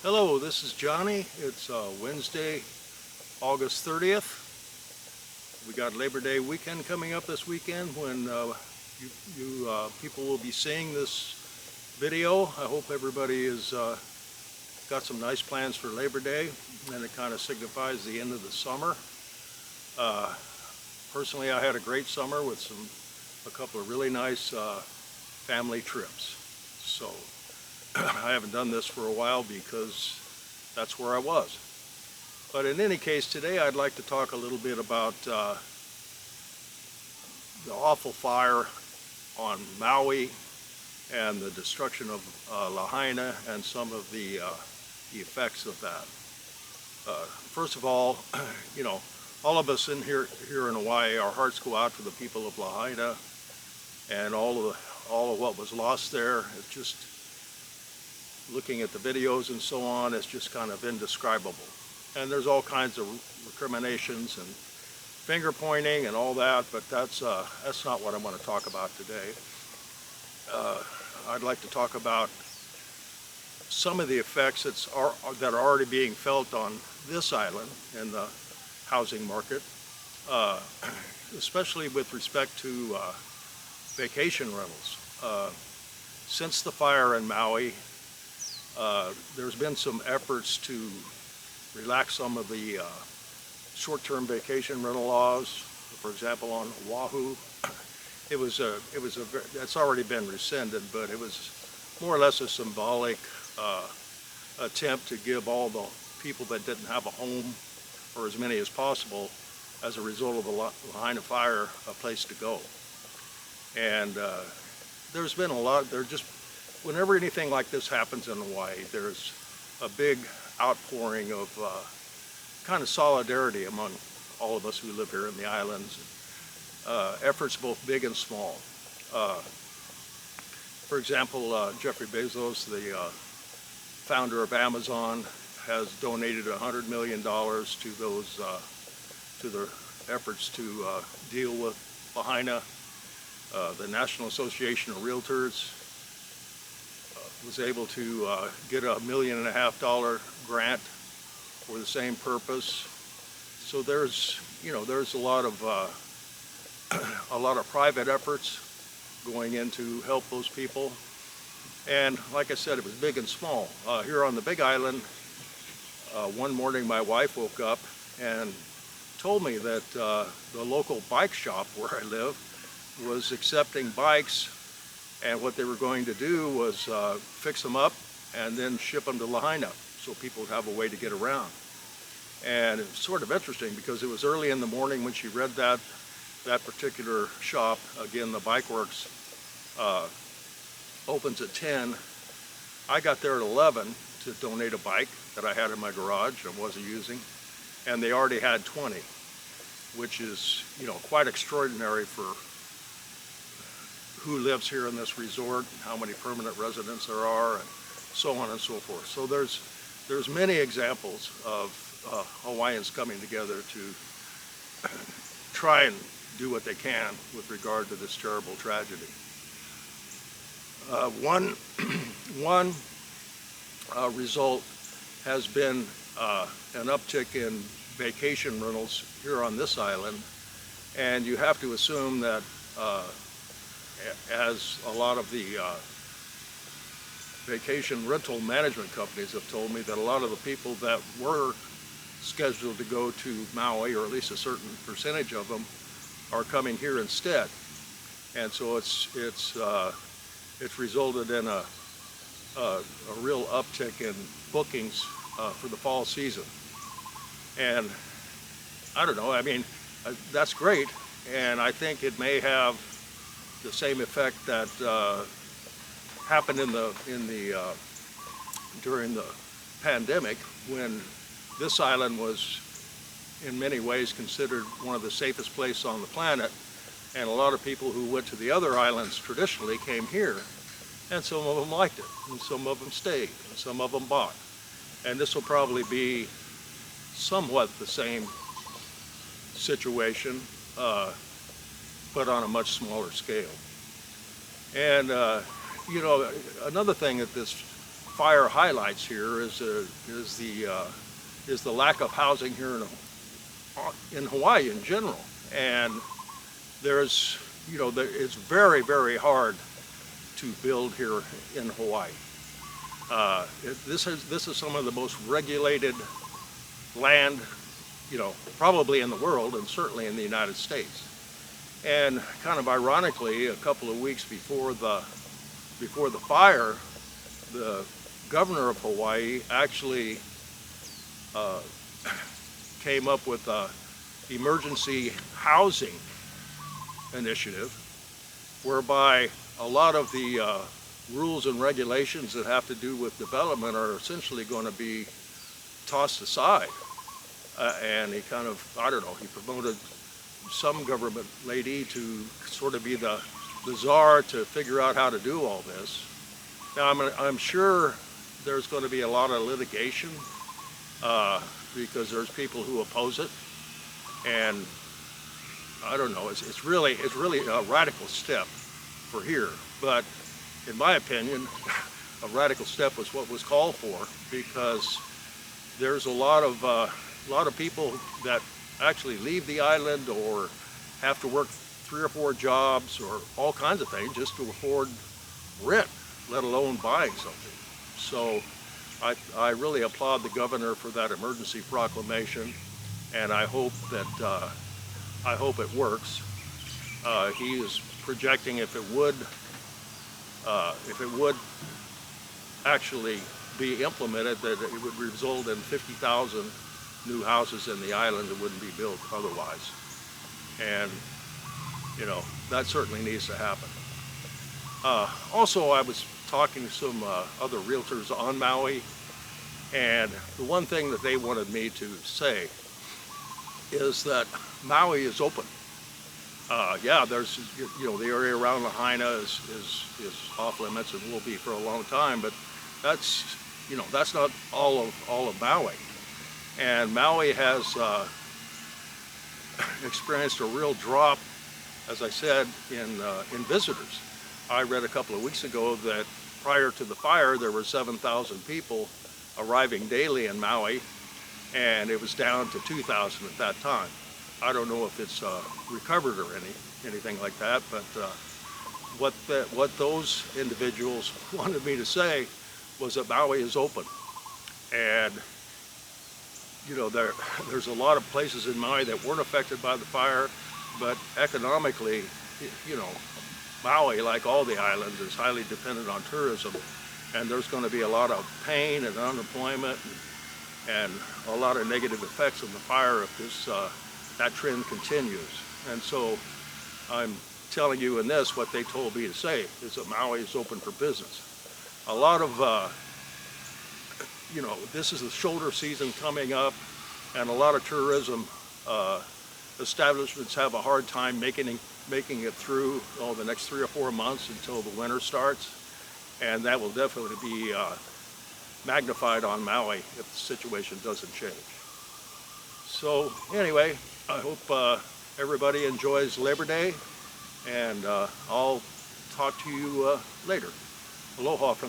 Hello, this is Johnny. It's Wednesday, August 30th. We got Labor Day weekend coming up this weekend when you people will be seeing this video. I hope everybody has got some nice plans for Labor Day, and it kind of signifies the end of the summer. Uh, Personally, I had a great summer with a couple of really nice family trips. So I haven't done this for a while because that's where I was. But in any case, today I'd like to talk a little bit about the awful fire on Maui and the destruction of Lahaina and some of the effects of that. First of all, you know, all of us in here in Hawaii, our hearts go out to the people of Lahaina and all of what was lost there. It's just, looking at the videos and so on, it's just kind of indescribable. And there's all kinds of recriminations and finger pointing and all that, but that's not what I want to talk about today. I'd like to talk about some of the effects that are already being felt on this island in the housing market, especially with respect to vacation rentals. Since the fire in Maui, there's been some efforts to relax some of the short-term vacation rental laws. For example, on Oahu, it's already been rescinded, but it was more or less a symbolic attempt to give all the people that didn't have a home, or as many as possible, as a result of the Lahaina Fire, a place to go. And there's been a lot. Whenever anything like this happens in Hawaii, there's a big outpouring of kind of solidarity among all of us who live here in the islands. Efforts both big and small. For example, Jeffrey Bezos, the founder of Amazon, has donated $100 million to those to their efforts to deal with Lahaina. The National Association of Realtors was able to get a $1.5 million grant for the same purpose. So there's a lot of private efforts going in to help those people. And like I said, it was big and small. Here on the Big Island, one morning my wife woke up and told me that the local bike shop where I live was accepting bikes, and what they were going to do was fix them up and then ship them to Lahaina so people would have a way to get around. And it was sort of interesting because it was early in the morning when she read that particular shop. Again, the Bike Works opens at 10. I got there at 11 to donate a bike that I had in my garage and wasn't using, and they already had 20, which is, quite extraordinary for who lives here in this resort, how many permanent residents there are, and so on and so forth. So there's many examples of Hawaiians coming together to try and do what they can with regard to this terrible tragedy. One result has been an uptick in vacation rentals here on this island, and you have to assume that as a lot of the vacation rental management companies have told me, that a lot of the people that were scheduled to go to Maui, or at least a certain percentage of them, are coming here instead. And so it's resulted in a real uptick in bookings for the fall season. And I don't know, I mean, that's great, and I think it may have the same effect that happened during the pandemic, when this island was in many ways considered one of the safest places on the planet, and a lot of people who went to the other islands traditionally came here, and some of them liked it, and some of them stayed, and some of them bought. And this will probably be somewhat the same situation, but on a much smaller scale. And another thing that this fire highlights here is the lack of housing here in Hawaii in general. And there's, it's very, very hard to build here in Hawaii. This is some of the most regulated land, probably in the world, and certainly in the United States. And kind of ironically, a couple of weeks before the fire, the governor of Hawaii actually came up with an emergency housing initiative, whereby a lot of the rules and regulations that have to do with development are essentially going to be tossed aside. And he kind of, I don't know, he promoted some government lady to sort of be the czar to figure out how to do all this. Now, I'm sure there's going to be a lot of litigation because there's people who oppose it, and I don't know. It's really a radical step for here. But in my opinion, a radical step was what was called for, because there's a lot of people that actually leave the island or have to work 3 or 4 jobs or all kinds of things just to afford rent, let alone buying something. So I really applaud the governor for that emergency proclamation, and I hope it works. He is projecting if it would actually be implemented, that it would result in 50,000 new houses in the island that wouldn't be built otherwise. And that certainly needs to happen. Also, I was talking to some other realtors on Maui, and the one thing that they wanted me to say is that Maui is open. Yeah, there's, the area around Lahaina is off limits and will be for a long time, but that's not all of Maui. And Maui has experienced a real drop, as I said, in visitors. I read a couple of weeks ago that prior to the fire, there were 7,000 people arriving daily in Maui, and it was down to 2,000 at that time. I don't know if it's recovered or anything like that, but what those individuals wanted me to say was that Maui is open. And there's a lot of places in Maui that weren't affected by the fire, but economically, Maui, like all the islands, is highly dependent on tourism, and there's going to be a lot of pain and unemployment and a lot of negative effects of the fire if that trend continues. And so I'm telling you in this, what they told me to say is that Maui is open for business. A lot of this is the shoulder season coming up, and a lot of tourism establishments have a hard time making it through the next 3 or 4 months until the winter starts, and that will definitely be magnified on Maui if the situation doesn't change. So anyway, I hope everybody enjoys Labor Day, and I'll talk to you later. Aloha from